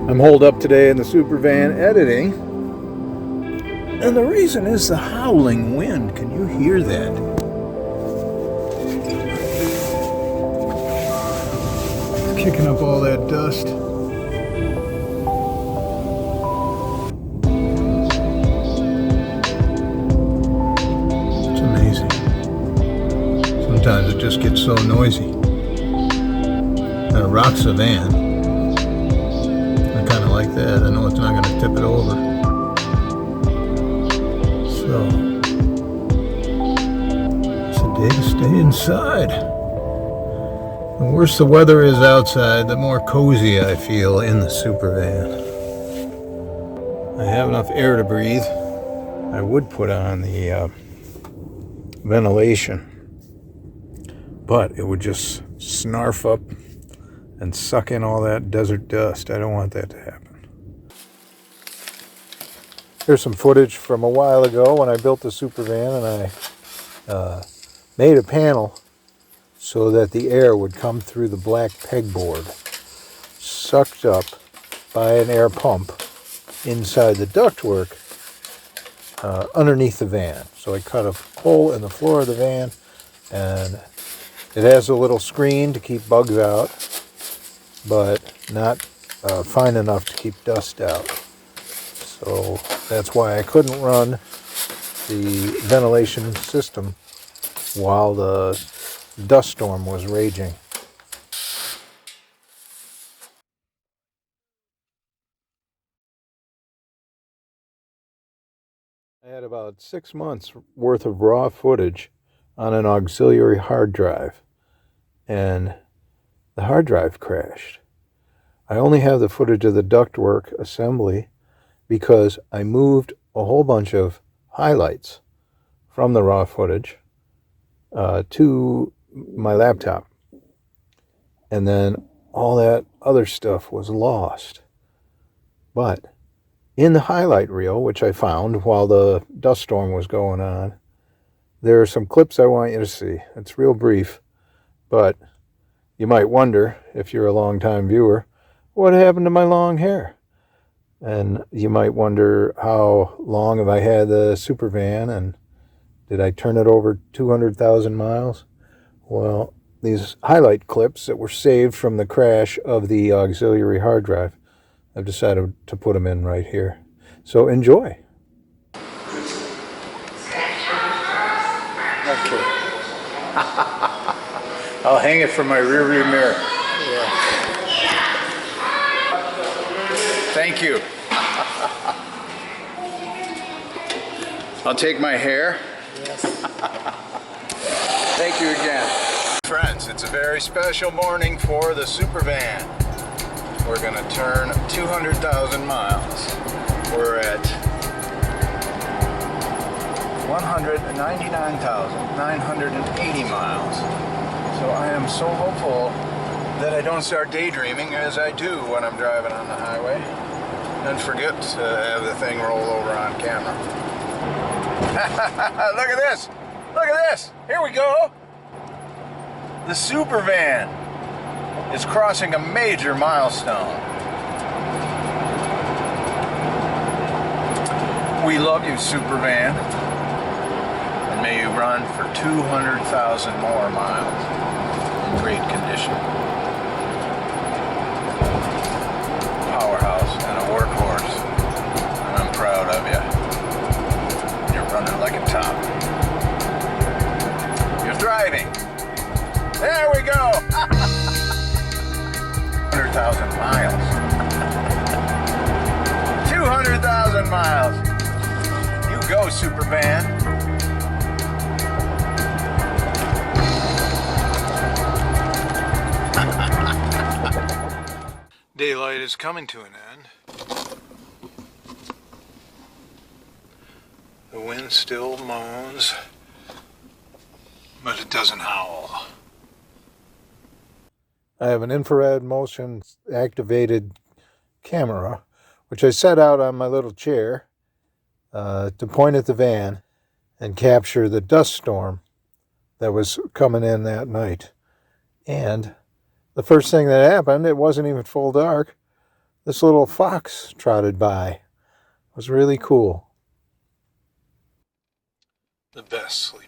I'm holed up today in the super van editing, and the reason is the howling wind. Can you hear that? It's kicking up all that dust. It's amazing. Sometimes it just gets so noisy. And it rocks the van. Kind of like that. I know it's not going to tip it over. So, it's a day to stay inside. The worse the weather is outside, the more cozy I feel in the super van. I have enough air to breathe. I would put on the ventilation, but it would just snarf up and suck in all that desert dust. I don't want that to happen. Here's some footage from a while ago when I built the super van, and I made a panel so that the air would come through the black pegboard, sucked up by an air pump inside the ductwork underneath the van. So I cut a hole in the floor of the van, and it has a little screen to keep bugs out, but not fine enough to keep dust out. So that's why I couldn't run the ventilation system while the dust storm was raging. I had about 6 months worth of raw footage on an auxiliary hard drive, and the hard drive crashed. I only have the footage of the ductwork assembly because I moved a whole bunch of highlights from the raw footage to my laptop. And then all that other stuff was lost. But in the highlight reel, which I found while the dust storm was going on, there are some clips I want you to see. It's real brief, but you might wonder, if you're a long-time viewer, what happened to my long hair? And you might wonder, how long have I had the super van, and did I turn it over 200,000 miles? Well, these highlight clips that were saved from the crash of the auxiliary hard drive, I've decided to put them in right here. So enjoy. Okay. I'll hang it from my rearview mirror. Yeah. Thank you. I'll take my hair. Yes. Thank you again. Friends, it's a very special morning for the super van. We're going to turn 200,000 miles. We're at 199,980 miles. So I am so hopeful that I don't start daydreaming, as I do when I'm driving on the highway, and forget to have the thing roll over on camera. Look at this! Look at this! Here we go! The super van is crossing a major milestone. We love you, super van, and may you run for 200,000 more miles in great condition. Powerhouse and a workhorse, and I'm proud of you. You're running like a top. You're driving. There we go. 200,000 miles. 200,000 miles. You go, super van. Daylight is coming to an end. The wind still moans, but it doesn't howl. I have an infrared motion activated camera, which I set out on my little chair to point at the van and capture the dust storm that was coming in that night. And the first thing that happened, it wasn't even full dark. this little fox trotted by. It was really cool. The best sleep.